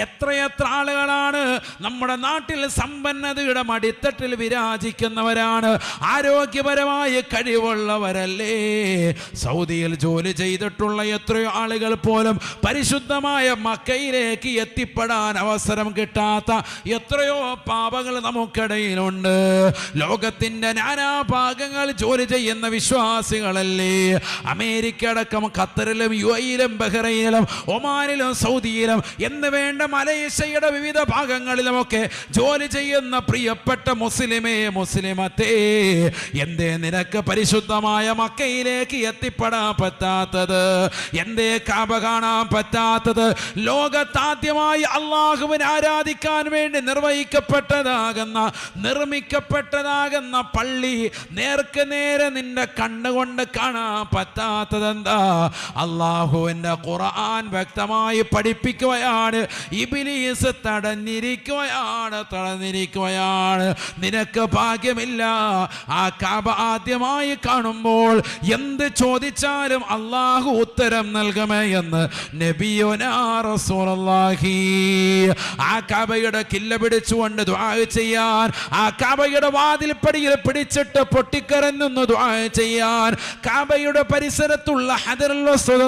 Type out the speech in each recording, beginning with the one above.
എത്രയെത്ര ആളുകളാണ് നമ്മുടെ നാട്ടിൽ സമ്പന്നതയുടെ മടിത്തട്ടിൽ വിരാജിക്കുന്നവരാണ്, ആരോഗ്യപരമായ കഴിവുള്ളവരല്ലേ. സൗദിയിൽ ജോലി ചെയ്തിട്ടുള്ള എത്രയോ ആളുകൾ പോലും പരിശുദ്ധമായ മക്കയിലേക്ക് എത്തിപ്പെടാൻ അവസരം കിട്ടാത്ത എത്രയോ പാപങ്ങൾ നമുക്കിടയിലുണ്ട്. ലോകത്തിന്റെ നാനാഭാഗങ്ങൾ ജോലി ചെയ്യുന്ന വിശ്വാസികളല്ലേ. അമേരിക്ക അടക്കം ഖത്തറിലും യുഎഇയിലും ബഹ്റൈനിലും ഒമാനിലും സൗദിയിലും എന്ന് വേണ്ട മലേഷ്യയുടെ വിവിധ ഭാഗങ്ങളിലുമൊക്കെ ജോലി ചെയ്യുന്ന പ്രിയപ്പെട്ട മുസ്ലിമേ, മുസ്ലിമത്തേ, എന്തേ നിനക്ക് പരിശുദ്ധമായ മക്കയിലേക്ക് എത്തിപ്പെടാൻ പറ്റാത്തത്? എന്തേ കാബ കാണാൻ പറ്റാത്തത്? ലോകത്താദ്യമായി അള്ളാഹുവിനെ ആരാധിക്കാൻ വേണ്ടി നിർമ്മിക്കപ്പെട്ടതാകുന്ന പള്ളി നേർക്ക് നേരെ നിന്റെ കണ്ണുകൊണ്ട് കാണാൻ പറ്റാത്തതെന്താ? അള്ളാഹുവിന്റെ ഖുർആൻ വ്യക്തമായി പഠിപ്പിക്കുകയാണ്, ഇബ്ലീസ് തടഞ്ഞിരിക്കുകയാണ്. നിനക്ക് ഭാഗ്യമില്ല. ആ കാബ ആദ്യമായി കാണുമ്പോൾ എന്ത് ചോദിച്ചാലും അള്ളാഹു ഉത്തരം നൽകുമേ എന്ന് നബിയുനാ റസൂലുള്ളാഹി. ആ കാബയുടെ കില്ല പിടിച്ചുകൊണ്ട് ദുആ ചെയ്യാൻ, ആ കാബയുടെ വാതിൽപ്പടിയിൽ പിടിച്ചിട്ട് പൊട്ടിക്കരഞ്ഞൊന്ന് ദുആ ചെയ്യാൻ, കാബയുടെ പരിസരത്തുള്ള ഹജറുൽ അസ്വദ്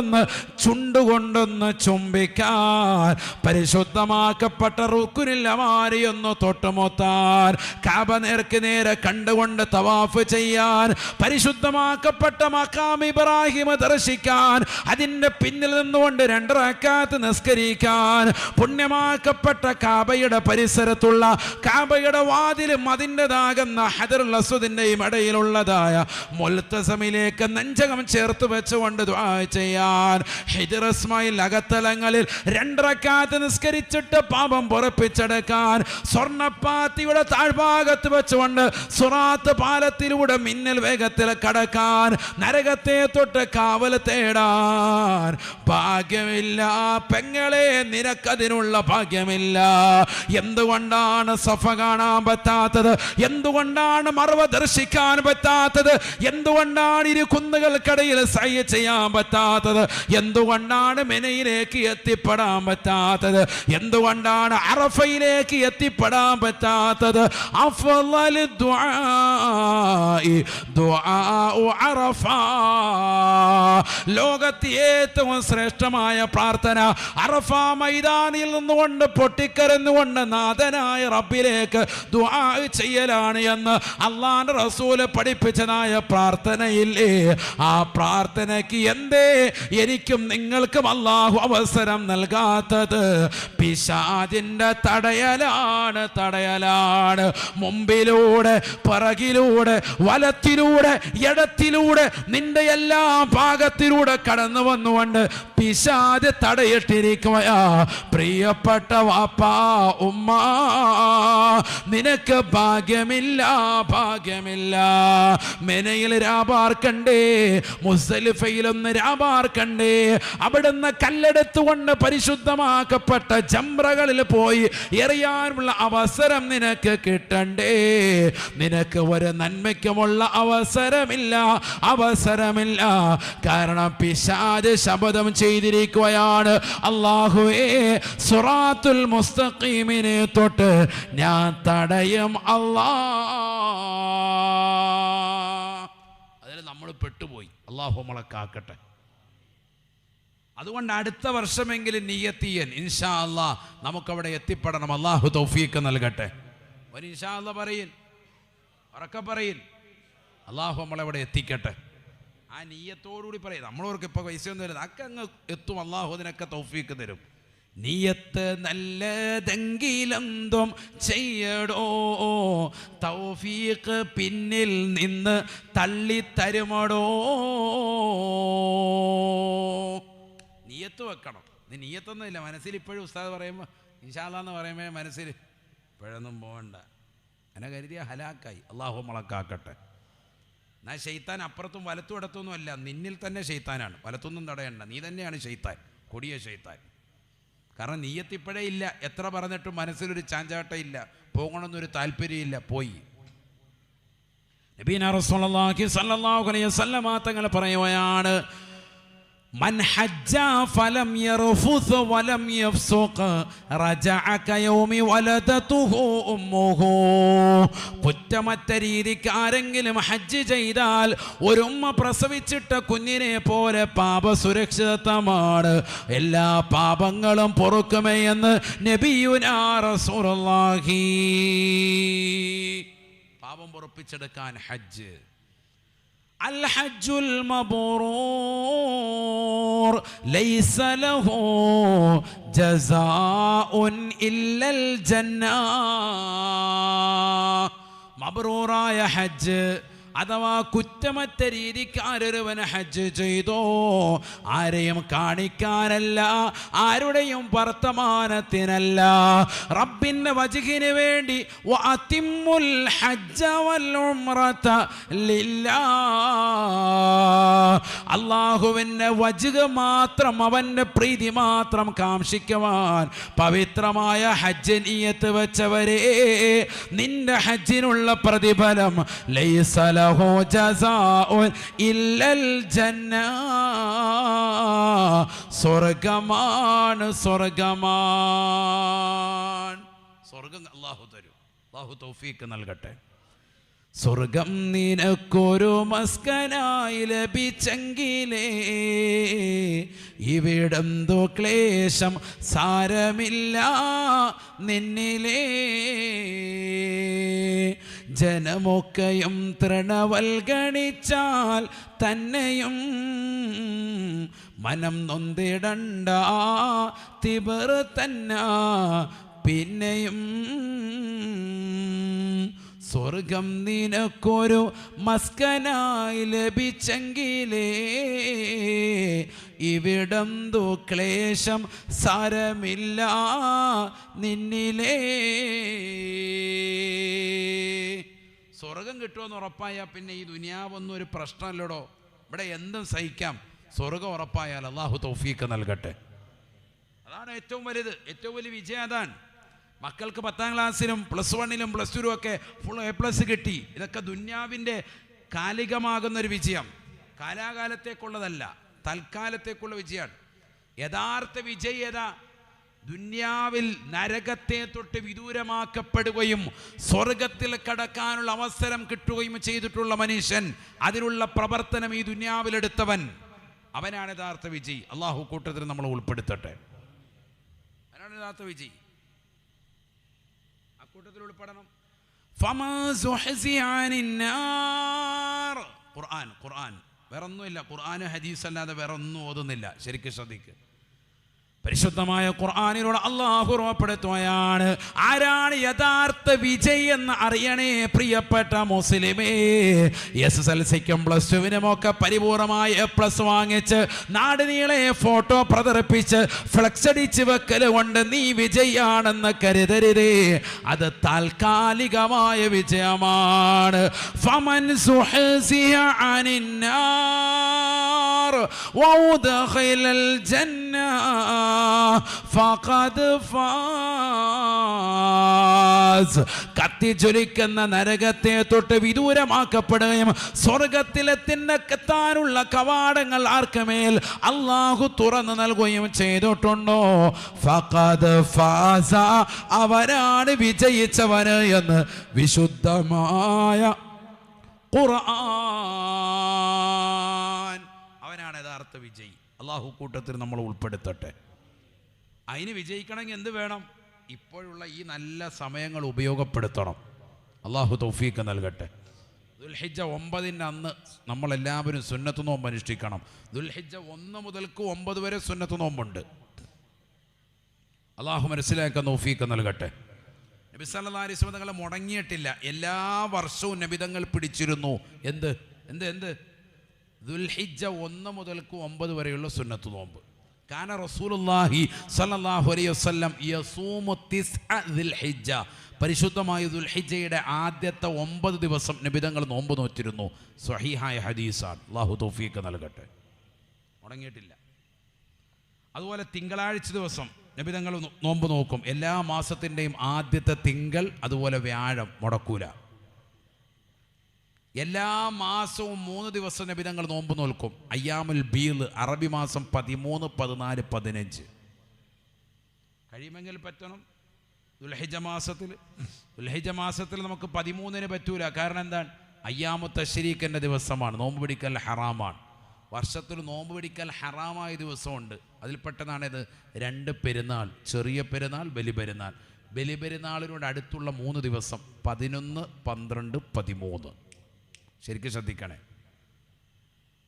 ചുണ്ടുകൊണ്ടൊന്ന് ചുംബിക്കാൻ, പരിശുദ്ധമാക്കപ്പെട്ട റുക്നുൽ യമാനി ഒന്ന് തൊട്ടുമുത്താൻ, കാബ നേർക്ക് നേരെ കണ്ടുകൊണ്ട് തവാഫ് ചെയ്യാൻ, പരിശുദ്ധമാക്കപ്പെട്ട മഖാം ഇബ്രാഹിം ദർശിക്കാൻ, അതിൻ്റെ പിന്നിൽ നിന്നുകൊണ്ട് 2 റക്അത്ത് നിസ്കരിക്കാൻ, പുണ്യമാക്കപ്പെട്ട കാബയുടെ പരിസരത്തുള്ള കാബയുടെ വാതിലും അതിൻ്റെതാകുന്ന ഹജറുൽ അസ്വദിൻ്റെയും ഇടയിലുള്ളതായ മുൽത്തസമിലേക്ക് നെഞ്ചകം ചേർത്ത് വെച്ചുകൊണ്ട് ദുആ ചെയ്യാൻ, ഹിജ്ർ ഇസ്മായിൽ അകത്തലങ്ങളിൽ 2 റക്അത്ത് നിസ്കരിച്ചിട്ട് പാപം പൊറപ്പിച്ചെടുക്കാൻ, സ്വർണ്ണപ്പാത്തിയുടെ താഴ്ഭാഗത്ത് വെച്ചുകൊണ്ട് സുറാത്ത് പാലത്തിലൂടെ മിന്നൽ വേഗത്തിൽ കടക്കാൻ, നരകത്തെ തൊട്ട് കാവൽ തേടാൻ ഭാഗ്യമില്ല പെങ്ങളെ, നിനക്കതിനുള്ള ഭാഗ്യമില്ല. എന്തുകൊണ്ടാണ് സഫ കാണാൻ പറ്റാത്തത്? എന്തുകൊണ്ടാണ് മർവ ദർശിക്കാൻ പറ്റാത്തത്? എന്തുകൊണ്ടാണ് ഇരു കുന്നുകൾക്കിടയിൽ സഅയ് ചെയ്യാൻ പറ്റാത്തത്? എന്തുകൊണ്ടാണ് മിനയിലേക്ക് എത്തിപ്പെടാൻ പറ്റാത്തത്? എന്തുകൊണ്ടാണ് അറഫയിലേക്ക് എത്തിപ്പെടാൻ പറ്റാത്തത്? അഫ്ളലു ദുആഇ ദുആഉ അറഫ. ലോകത്തെ ഏറ്റവും ശ്രേഷ്ഠമായ പ്രാർത്ഥന അറഫ മൈതാനിൽ നിന്നുകൊണ്ട് പൊട്ടിക്കരന്നുകൊണ്ട് നാഥനായ റബ്ബിലേക്ക് ദുആ ചെയ്യലാണ് എന്ന് അല്ലാഹുവിന്റെ റസൂൽ പഠിപ്പിച്ചതായ പ്രാർത്ഥനയില്ലേ? ആ പ്രാർത്ഥനയ്ക്ക് എന്തേ എനിക്കും നിങ്ങൾക്കും അല്ലാഹു അവസരം നൽകാത്തത്? പിശാചിന്റെ തടയലാണ്. മുമ്പിലൂടെ, പിറകിലൂടെ, വലത്തിലൂടെ, ഇടത്തിലൂടെ, നിന്റെ എല്ലാ ഭാഗത്തിലൂടെ കടന്നു വന്നുകൊണ്ട് പിശാച് തടയിട്ടിരിക്കുകയാ. പ്രിയപ്പെട്ട വാപ്പാ, ഉമ്മ, നിനക്ക് ഭാഗ്യമില്ല. മെനയിൽ രാപാർക്കണ്ടേ, മുസ്ദലിഫയിലൊന്ന് രാപാർക്കണ്ടേ, അവിടുന്ന് കല്ലെടുത്തുകൊണ്ട് പരിശുദ്ധമാക്കപ്പെട്ട ജംറകളിൽ പോയി എറിയാനുള്ള അവസരം നിനക്ക് കിട്ടണ്ടേ? നിനക്ക് ഒരു നന്മയ്ക്കുമുള്ള അവസരമില്ല. കാരണം പിശാച് ശപഥം ചെയ്തിരിക്കുകയാണ്, അല്ലാഹുവേ, സിറാത്തുൽ മുസ്തഖീമിനെ തൊട്ട് ഞാൻ തടയും അതിൽ നമ്മൾ പെട്ടുപോയി. അല്ലാഹു നമ്മളെ കാക്കട്ടെ. അതുകൊണ്ട് അടുത്ത വർഷമെങ്കിലും നിയ്യത്തിയൻ ഇൻഷാ അല്ലാഹ് നമുക്കവിടെ എത്തിപ്പെടണം. അല്ലാഹു തൗഫീഖ് നൽകട്ടെ. ഒരു ഇൻഷാ അല്ലാഹ് പറയിൻ, ഉറക്കെ പറയിൻ. അല്ലാഹു നമ്മളെവിടെ എത്തിക്കട്ടെ. ആ നീയത്തോടുകൂടി പറയും. നമ്മളവർക്ക് ഇപ്പോൾ പൈസയൊന്നും വരുന്നത് അക്കെ അങ്ങ് എത്തും. അല്ലാഹു അതിനൊക്കെ തൗഫീഖ് തരും. നീയത്ത് നല്ലതെങ്കിലെന്തും ചെയ്യടോ, തൗഫീഖ് പിന്നിൽ നിന്ന് തള്ളിത്തരുമടോ. നീയത്ത് വെക്കണം. നീ നീയത്തൊന്നുമില്ല മനസ്സിൽ. ഇപ്പോഴും ഉസ്താദ് പറയുമ്പോൾ ഇൻഷാ അല്ലാഹ് എന്ന് പറയുമ്പോൾ മനസ്സിൽ ഇപ്പോഴൊന്നും പോകണ്ട, എന്നെ കരുതിയ ഹലാക്കായി. അല്ലാഹു നമ്മളക്കാക്കട്ടെ. എന്നാൽ ശൈത്താൻ അപ്പുറത്തും വലത്തും ഇടത്തൊന്നും അല്ല, നിന്നിൽ തന്നെ ശൈത്താനാണ്. വലത്തൊന്നും തടയണ്ട, നീ തന്നെയാണ് ശൈത്താൻ, കൊടിയ ശൈത്താൻ. കാരണം നീയത്തിപ്പോഴേ ഇല്ല. എത്ര പറഞ്ഞിട്ടും മനസ്സിലൊരു ചാഞ്ചാട്ടമില്ല, പോകണമെന്നൊരു താല്പര്യമില്ല, പോയി. നബീന റസൂലുള്ളാഹി സ്വല്ലല്ലാഹു അലൈഹി വസല്ലം തങ്ങൾ പറയുകയാണ്, മൻ ഹജ്ജ ഫലം യർഫുസ് വലം യഫ്സുഖ് റജഅ കയൗമി വലദതുഹു ഉമ്മുഹു. കുറ്റമറ്റ രീതിക്ക് ആരെങ്കിലും ഹജ്ജ് ചെയ്താൽ ഒരു ഉമ്മ പ്രസവിച്ചിട്ട കുഞ്ഞിനെ പോലെ പാപസുരക്ഷിതത്വമാണ്, എല്ലാ പാപങ്ങളും പൊറുക്കുമേ എന്ന് നബിയുനാ റസൂലുള്ളാഹി. പാപം പൊറുപ്പിച്ചെടുക്കാൻ ഹജ്ജ്. അൽ ഹജ്ജുൽ മബ്റൂർ ലൈസ ലഹു ജസാഉൻ ഇല്ലൽ ജന്ന. മബ്റൂറായ ഹജ്ജ് അഥവാ കുറ്റമറ്റ രീതിക്ക് ആരൊരുവൻ ഹജ്ജ് ചെയ്തോ, ആരെയും കാണിക്കാനല്ല, ആരുടെയും വർത്തമാനത്തിനല്ല, റബ്ബിന്റെ വജ്ഹിന് വേണ്ടി വഅതിമ്മുൽ ഹജ്ജ വൽ ഉംറത ലില്ലാഹ്, അല്ലാഹുവിന്റെ വജ്ഹ് മാത്രം, അവന്റെ പ്രീതി മാത്രം കാംക്ഷിക്കുവാൻ പവിത്രമായ ഹജ്ജ് നിയ്യത്ത് വെച്ചവരെ, നിന്റെ ഹജ്ജിനുള്ള പ്രതിഫലം ലൈസ ലഹു ജസാഉൻ ഇല്ലൽ ജന്ന, സ്വർഗമാണ്, സ്വർഗമാണ്. സ്വർഗം അല്ലാഹു തരും. അല്ലാഹു തൗഫീഖ് നൽകട്ടെ. സ്വർഗം നിനക്കൊരു മസ്കനായി ലഭിച്ചെങ്കിലേ ഇവിടെന്തോ ക്ലേശം സാരമില്ല നിന്നിലേ. ജനമൊക്കെയും തൃണവൽഗണിച്ചാൽ തന്നെയും മനം നൊന്തിടണ്ട, തിബർ തന്നെ പിന്നെയും. സ്വർഗം നിനക്കൊരു മസ്കനായി ലഭിച്ചെങ്കിലേ ഇവിടെന്തു ക്ലേശം സാരമില്ല നിന്നിലേ. സ്വർഗം കിട്ടുമെന്ന് ഉറപ്പായാൽ പിന്നെ ഈ ദുനിയാവൊന്നും ഒരു പ്രശ്നമല്ലടോ, ഇവിടെ എന്തും സഹിക്കാം. സ്വർഗം ഉറപ്പായാൽ അല്ലാഹു തൗഫീഖ് നൽകട്ടെ. അതാണ് ഏറ്റവും വലുത്, ഏറ്റവും വലിയ വിജയം അതാണ്. മക്കൾക്ക് 10ാം ക്ലാസ്സിലും +1ലും +2ലും ഒക്കെ ഫുൾ A+ കിട്ടി. ഇതൊക്കെ ദുന്യാവിൻ്റെ കാലികമാകുന്നൊരു വിജയം, കാലാകാലത്തേക്കുള്ളതല്ല, തൽക്കാലത്തേക്കുള്ള വിജയമാണ്. യഥാർത്ഥ വിജയത ദുന്യാവിൽ നരകത്തെ തൊട്ട് വിദൂരമാക്കപ്പെടുകയും സ്വർഗത്തിൽ കടക്കാനുള്ള അവസരം കിട്ടുകയും ചെയ്തിട്ടുള്ള മനുഷ്യൻ, അതിനുള്ള പ്രവർത്തനം ഈ ദുന്യാവിലെടുത്തവൻ, അവനാണ് യഥാർത്ഥ വിജയി. അള്ളാഹു കൂട്ടത്തിൽ നമ്മൾ ഉൾപ്പെടുത്തട്ടെ. അവനാണ് യഥാർത്ഥ വിജയി. ആ കൂട്ടത്തിൽ ഉൾപ്പെടണം. ഖുർആൻ, ഖുർആൻ വേറൊന്നുമില്ല. ഖുർആൻ ഹദീസ് അല്ലാതെ വേറൊന്നും ഓതുന്നില്ല. ശരിക്കും ശ്രദ്ധിക്കുക. പരിശുദ്ധമായ ഖുർആനിലൂടെ അല്ലാഹു ഓർമ്മപ്പെടുത്തുകയാണ് ആരാണ് യഥാർത്ഥ വിജയി എന്ന് അറിയണേ പ്രിയപ്പെട്ട മുസ്ലിമേ. SSLCക്കും +2നും ഒക്കെ പരിപൂർണമായ A+ വാങ്ങിച്ച് നാട് നീളെ ഫോട്ടോ പ്രദർശിപ്പിച്ച് ഫ്ലക്സ് അടിച്ച് വെക്കൽ കൊണ്ട് നീ വിജയാണെന്ന് കരുതരുതേ. അത് താൽക്കാലികമായ വിജയമാണ്. ഫമൻ സുഹ്സിയ അനിന്നാർ വഉദ്ഖിലൽ ജന്ന ഫഖദ് ഫാസ്. കത്തിജ്വലിക്കുന്ന നരകത്തെ തൊട്ട് വിദൂരമാക്കപ്പെടുകയും സ്വർഗത്തിലെത്താനുള്ള കവാടങ്ങൾ ആർക്കുമേൽ അല്ലാഹു തുറന്നു നൽകുകയും ചെയ്തിട്ടുണ്ടോ, ഫഖദ് ഫാസ, അവരാണ് വിജയിച്ചവന് എന്ന് വിശുദ്ധമായ ഖുർആൻ. അവനാണ് യഥാർത്ഥ വിജയി. അല്ലാഹു കൂട്ടത്തിൽ നമ്മൾ ഉൾപ്പെടുത്തട്ടെ. അതിന് വിജയിക്കണമെങ്കിൽ എന്ത് വേണം? ഇപ്പോഴുള്ള ഈ നല്ല സമയങ്ങൾ ഉപയോഗപ്പെടുത്തണം. അല്ലാഹു തൗഫീഖ് നൽകട്ടെ. ദുൽഹിജ്ജ 9 അന്ന് നമ്മളെല്ലാവരും സുന്നത്ത് നോമ്പ് അനുഷ്ഠിക്കണം. ദുൽഹിജ്ജ 1 മുതൽക്ക് 9 വരെ സുന്നത്ത് നോമ്പുണ്ട്. അല്ലാഹു മനസ്സിലാക്കാൻ തൗഫീഖ് നൽകട്ടെ. നബി സല്ലല്ലാഹു അലൈഹി വസല്ലം തങ്ങൾ മുടങ്ങിയിട്ടില്ല. എല്ലാ വർഷവും നബി തങ്ങൾ പിടിച്ചിരുന്നു. എന്ത് എന്ത് എന്ത് ദുൽഹിജ്ജ 1 മുതൽക്ക് 9 വരെയുള്ള സുന്നത്ത് നോമ്പ്. കാന റസൂലുള്ളാഹി സ്വല്ലല്ലാഹു അലൈഹി വസല്ലം യസൂമു 9 ദുൽഹിജ്ജ, പരിശുദ്ധമായ ദുൽഹിജ്ജയുടെ ആദ്യത്തെ 9 ദിവസം നബിതങ്ങൾ നോമ്പ് നോറ്റിരുന്നു. സ്വഹീഹായ ഹദീസാണ്. അല്ലാഹു തൗഫീഖ് നൽകട്ടെ. മുടങ്ങിയിട്ടില്ല. അതുപോലെ തിങ്കളാഴ്ച ദിവസം നബിതങ്ങൾ നോമ്പ് നോക്കും. എല്ലാ മാസത്തിൻ്റെയും ആദ്യത്തെ തിങ്കൾ, അതുപോലെ വ്യാഴം മുടക്കൂല. എല്ലാ മാസവും 3 ദിവസം നബി തങ്ങൾ നോമ്പ് നോൽക്കും. അയ്യാമുൽ ബീൽ, അറബി മാസം 13, 14, 15 കഴിയുമെങ്കിൽ പറ്റണം. ദുൽഹിജ്ജ മാസത്തിൽ നമുക്ക് 13-ന് പറ്റൂല. കാരണം എന്താണ്? അയ്യാമു തശ്രീഖിൻ്റെ ദിവസമാണ്, നോമ്പ് പിടിക്കൽ ഹറാമാണ്. വർഷത്തിൽ നോമ്പ് പിടിക്കൽ ഹറാമായ ദിവസമുണ്ട്. അതിൽപ്പെട്ടതാണിത് 2 പെരുന്നാൾ, ചെറിയ പെരുന്നാൾ, ബലിപെരുന്നാൾ. ബലിപെരുന്നാളിനോട് അടുത്തുള്ള 3 ദിവസം 11, 12, 13 ശരിക്കും ശ്രദ്ധിക്കണേ.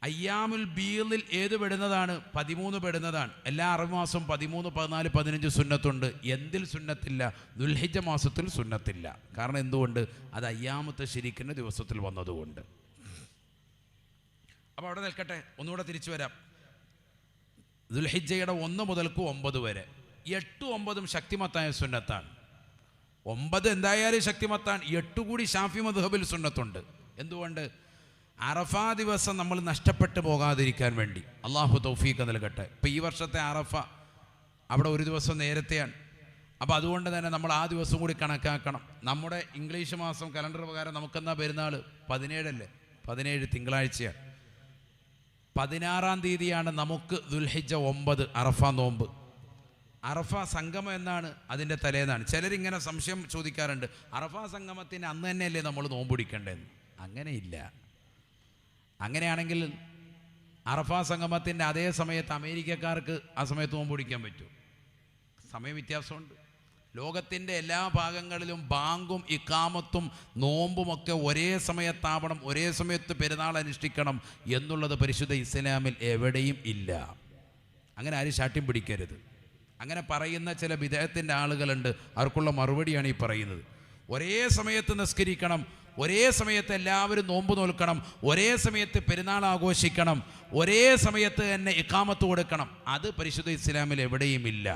അയ്യാമുൽ ബീലിൽ ഏത് പെടുന്നതാണ്? 13 പെടുന്നതാണ്. എല്ലാ അറബി മാസം 13, 14, 15 സുന്നത്തുണ്ട്. എന്തിൽ സുന്നത്തില്ല? ദുൽഹിജ്ജ മാസത്തിൽ സുന്നത്തില്ല. കാരണം എന്തുകൊണ്ട്? അത് അയ്യാമു തശ്രീഖിൻ്റെ ദിവസത്തിൽ വന്നതുകൊണ്ട്. അപ്പോൾ അവിടെ നിൽക്കട്ടെ, ഒന്നുകൂടെ തിരിച്ചു വരാം. ദുൽഹിജ്ജയുടെ 1 മുതൽക്ക് 9 വരെ 8, 9 ശക്തിമത്തായ സുന്നത്താണ്. 9 എന്തായാലും ശക്തിമത്താണ്. 8 കൂടി ഷാഫി മദ്ഹബിൽ സുന്നത്തുണ്ട്. എന്തുകൊണ്ട്? അറഫ ദിവസം നമ്മൾ നഷ്ടപ്പെട്ടു പോകാതിരിക്കാൻ വേണ്ടി അള്ളാഹു തൗഫീഖ് നൽകട്ടെ. ഇപ്പോൾ ഈ വർഷത്തെ അറഫ അവിടെ ഒരു ദിവസം നേരത്തെയാണ്. അപ്പോൾ അതുകൊണ്ട് തന്നെ നമ്മൾ ആ ദിവസം കൂടി കണക്കാക്കണം. നമ്മുടെ ഇംഗ്ലീഷ് മാസം കലണ്ടർ പ്രകാരം നമുക്കെന്നാ പെരുന്നാൾ? 17 അല്ലേ? 17 തിങ്കളാഴ്ചയാണ്. 16-ാം തീയതിയാണ് നമുക്ക് ദുൽഹിജ്ജ 9 അറഫ നോമ്പ്. അറഫ സംഗമം എന്നാണ്? അതിൻ്റെ തലേന്നാണ്. ചിലരിങ്ങനെ സംശയം ചോദിക്കാറുണ്ട്, അറഫ സംഗമത്തിന് അന്ന് തന്നെയല്ലേ നമ്മൾ നോമ്പ് പിടിക്കേണ്ടതെന്ന്. അങ്ങനെയില്ല. അങ്ങനെയാണെങ്കിൽ അറഫ സംഗമത്തിൻ്റെ അതേ സമയത്ത് അമേരിക്കക്കാർക്ക് ആ സമയത്ത് നോമ്പ് പിടിക്കാൻ പറ്റുമോ? സമയ വ്യത്യാസമുണ്ട്. ലോകത്തിൻ്റെ എല്ലാ ഭാഗങ്ങളിലും ബാങ്കും ഇഖാമത്തും നോമ്പുമൊക്കെ ഒരേ സമയത്താവണം, ഒരേ സമയത്ത് പെരുന്നാൾ അനുഷ്ഠിക്കണം എന്നുള്ളത് പരിശുദ്ധ ഇസ്ലാമിൽ എവിടെയും ഇല്ല. അങ്ങനെ ആരും ശാഠ്യം പിടിക്കരുത്. അങ്ങനെ പറയുന്ന ചില ബിദഅത്തിൻ്റെ ആളുകളുണ്ട്. അവർക്കുള്ള മറുപടിയാണ് ഈ പറയുന്നത്. ഒരേ സമയത്ത് നിസ്കരിക്കണം, ഒരേ സമയത്ത് എല്ലാവരും നോമ്പ് നോൽക്കണം, ഒരേ സമയത്ത് പെരുന്നാൾ ആഘോഷിക്കണം, ഒരേ സമയത്ത് തന്നെ ഇഖാമത്ത് കൊടുക്കണം. അത് പരിശുദ്ധ ഇസ്ലാമിൽ എവിടെയും ഇല്ല.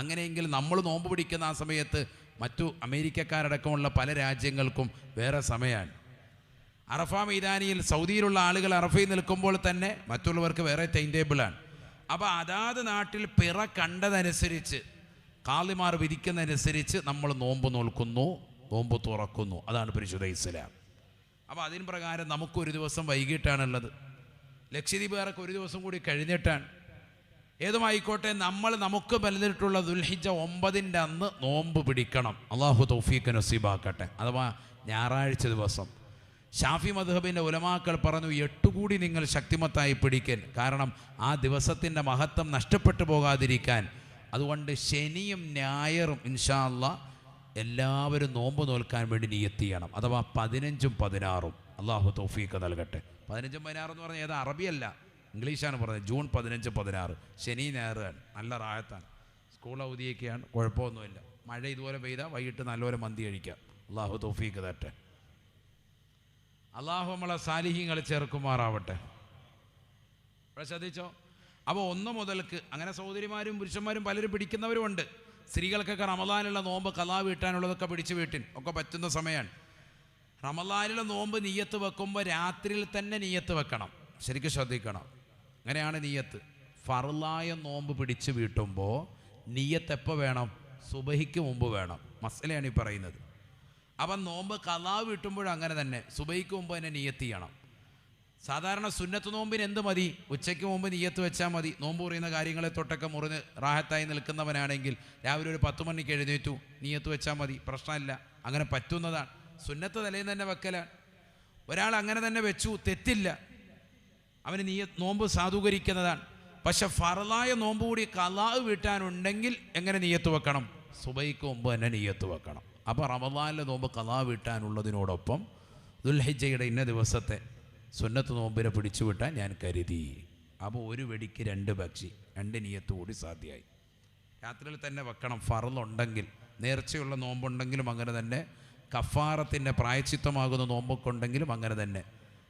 അങ്ങനെയെങ്കിൽ നമ്മൾ നോമ്പ് പിടിക്കുന്ന ആ സമയത്ത് മറ്റു അമേരിക്കക്കാരടക്കമുള്ള പല രാജ്യങ്ങൾക്കും വേറെ സമയമാണ്. അറഫ മൈതാനിയിൽ സൗദിയിലുള്ള ആളുകൾ അറഫയിൽ നിൽക്കുമ്പോൾ തന്നെ മറ്റുള്ളവർക്ക് വേറെ ടൈം ടേബിളാണ്. അപ്പോൾ അതാത് നാട്ടിൽ പിറ കണ്ടതനുസരിച്ച്, കാളിമാർ വിധിക്കുന്നതനുസരിച്ച് നമ്മൾ നോമ്പ് നോൽക്കുന്നു, നോമ്പ് തുറക്കുന്നു. അതാണ് പരിശുദ്ധ ഇസ്ലാം. അപ്പോൾ അതിന് പ്രകാരം നമുക്കൊരു ദിവസം വൈകിട്ടാണുള്ളത്. ലക്ഷദ്വീപുകാർക്ക് ഒരു ദിവസം കൂടി കഴിഞ്ഞിട്ടാണ്. ഏതുമായിക്കോട്ടെ, നമ്മൾ നമുക്ക് ബലന്നിട്ടുള്ള ദുൽഹിജ്ജ 9-ൻ്റെ അന്ന് നോമ്പ് പിടിക്കണം. അള്ളാഹു തൗഫീഖ് നസീബാക്കട്ടെ. അഥവാ ഞായറാഴ്ച ദിവസം. ഷാഫി മദ്ഹബിൻ്റെ ഉലമാക്കൾ പറഞ്ഞു 8 കൂടി നിങ്ങൾ ശക്തിമത്തായി പിടിക്കൽ. കാരണം ആ ദിവസത്തിൻ്റെ മഹത്വം നഷ്ടപ്പെട്ടു പോകാതിരിക്കാൻ. അതുകൊണ്ട് ശനിയും ഞായറും ഇൻഷാ അല്ലാഹ് എല്ലാവരും നോമ്പ് നോൽക്കാൻ വേണ്ടി നിയ്യത്ത് ചെയ്യണം. അഥവാ 15ഉം 16ഉം. അള്ളാഹു തൗഫീഖ് നൽകട്ടെ. 15ഉം 16 എന്ന് പറഞ്ഞാൽ ഏതാ? അറബിയല്ല, ഇംഗ്ലീഷാണ് പറഞ്ഞത്. ജൂൺ 15, 16 ശനി ഞായറാണ്. നല്ല റായത്താണ്. സ്കൂൾ അവധിയൊക്കെയാണ്, കുഴപ്പമൊന്നുമില്ല. മഴ ഇതുപോലെ പെയ്താൽ വൈകിട്ട് നല്ലപോലെ മന്തി കഴിക്കാം. അള്ളാഹു തൗഫീഖ് തരട്ടെ. അള്ളാഹു നമ്മളെ സാലിഹീങ്ങൾ ചേർക്കുമാറാവട്ടെ. ഇവിടെ ശ്രദ്ധിച്ചോ. അപ്പോൾ 1 മുതൽക്ക് അങ്ങനെ സഹോദരിമാരും പുരുഷന്മാരും പലരും പിടിക്കുന്നവരുമുണ്ട്. സ്ത്രീകൾക്കൊക്കെ റമദാനുള്ള നോമ്പ് ഖളാ വീട്ടാനുള്ളതൊക്കെ പിടിച്ച് വീട്ടിൻ ഒക്കെ പറ്റുന്ന സമയമാണ്. റമദാനിലെ നോമ്പ് നിയ്യത്ത് വെക്കുമ്പോൾ രാത്രിയിൽ തന്നെ നിയ്യത്ത് വെക്കണം. ശരിക്കും ശ്രദ്ധിക്കണം. അങ്ങനെയാണ് നിയ്യത്ത്. ഫർളായ നോമ്പ് പിടിച്ച് വീട്ടുമ്പോൾ നിയ്യത്ത് എപ്പോൾ വേണം? സുബഹിക്ക് മുമ്പ് വേണം. മസലയാണ് ഈ പറയുന്നത്. അപ്പം നോമ്പ് ഖളാ വീട്ടുമ്പോഴും അങ്ങനെ തന്നെ സുബഹിക്ക് മുമ്പ് തന്നെ നിയ്യത്ത് ചെയ്യണം. സാധാരണ സുന്നത്ത് നോമ്പിന് എന്ത് മതി? ഉച്ചയ്ക്ക് മുമ്പ് നിയ്യത്ത് വെച്ചാൽ മതി. നോമ്പ് പറയുന്ന കാര്യങ്ങളെ തൊട്ടൊക്കെ മുറിഞ്ഞ് റാഹത്തായി നിൽക്കുന്നവനാണെങ്കിൽ രാവിലെ ഒരു 10 മണിക്ക് എഴുന്നേറ്റു നിയ്യത്ത് വെച്ചാൽ മതി, പ്രശ്നമില്ല. അങ്ങനെ പറ്റുന്നതാണ്. സുന്നത്ത് തലേന്ന് തന്നെ വെക്കലാണ്. ഒരാൾ അങ്ങനെ തന്നെ വെച്ചു, തെറ്റില്ല. അവന് നോമ്പ് സാധൂകരിക്കുന്നതാണ്. പക്ഷെ ഫർളായ നോമ്പ് കൂടി ഖളാ വീട്ടാനുണ്ടെങ്കിൽ എങ്ങനെ നിയ്യത്ത് വെക്കണം? സുബഹിക്ക് മുമ്പ് തന്നെ നിയ്യത്ത് വെക്കണം. അപ്പോൾ റമദാനിലെ നോമ്പ് ഖളാ വീട്ടാനുള്ളതിനോടൊപ്പം ദുൽഹിജ്ജയുടെ ഇന്ന ദിവസത്തെ സുന്നത്ത് നോമ്പിനെ പിടിച്ചു വിട്ടാൻ ഞാൻ കരുതി. അപ്പോൾ ഒരു വെടിക്ക് 2 പക്ഷി, 2 നിയ്യത്ത് കൂടി സാധ്യമായി. രാത്രിയിൽ തന്നെ വെക്കണം. ഫർളുണ്ടെങ്കിൽ, നേർച്ചയുള്ള നോമ്പുണ്ടെങ്കിലും അങ്ങനെ തന്നെ, കഫാറത്തിൻ്റെ പ്രായശ്ചിത്തമാകുന്ന നോമ്പൊക്കെ ഉണ്ടെങ്കിലും അങ്ങനെ തന്നെ.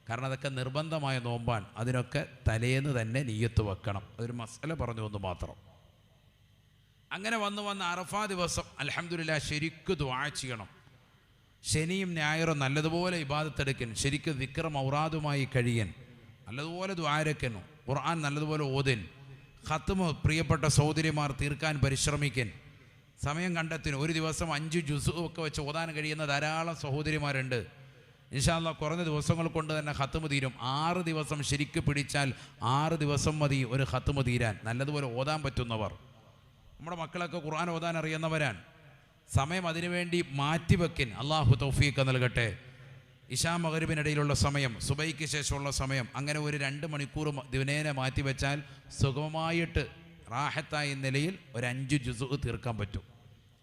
കാരണം അതൊക്കെ നിർബന്ധമായ നോമ്പാണ്. അതിനൊക്കെ തലേന്ന് തന്നെ നിയ്യത്ത് വെക്കണം. അതൊരു മസല പറഞ്ഞു എന്ന് മാത്രം. അങ്ങനെ വന്ന് അറഫാ ദിവസം അൽഹംദുലില്ലാഹ് ശരിക്കും ദുആ ചെയ്യണം. ശനിയും ഞായറും നല്ലതുപോലെ ഇബാദത്തെടുക്കൻ, ശരിക്കും ദിക്ർ ഔറാദുമായി കഴിയൻ, നല്ലതുപോലെ ദുആരക്കൻ, ഖുർആൻ നല്ലതുപോലെ ഓതൻ, ഖത്മ് പ്രിയപ്പെട്ട സഹോദരിമാർ തീർക്കാൻ പരിശ്രമിക്കൻ. സമയം കണ്ടെത്തിന് ഒരു ദിവസം 5 ജുസ് ഒക്കെ വെച്ച് ഓതാൻ കഴിയുന്ന ധാരാളം സഹോദരിമാരുണ്ട്. ഇൻഷാ അല്ലാഹ് കുറഞ്ഞ ദിവസങ്ങൾ കൊണ്ട് തന്നെ ഖത്മ് തീരും. 6 ദിവസം ശരിക്ക് പിടിച്ചാൽ 6 ദിവസം മതി ഒരു ഖത്മ് തീരാൻ. നല്ലതുപോലെ ഓതാൻ പറ്റുന്നവർ, നമ്മുടെ മക്കളൊക്കെ ഖുർആൻ ഓതാൻ അറിയുന്നവരാണ്. സമയം അതിനുവേണ്ടി മാറ്റിവെക്കിൻ. അള്ളാഹു തൗഫീഖ് നൽകട്ടെ. ഇശാ മഗ്‌രിബിനിടയിലുള്ള സമയം, സുബൈക്ക് ശേഷമുള്ള സമയം, അങ്ങനെ ഒരു 2 മണിക്കൂർ ദിവനേന മാറ്റിവെച്ചാൽ സുഗമമായിട്ട് റാഹത്തായ നിലയിൽ ഒരു 5 ജുസ് തീർക്കാൻ പറ്റും.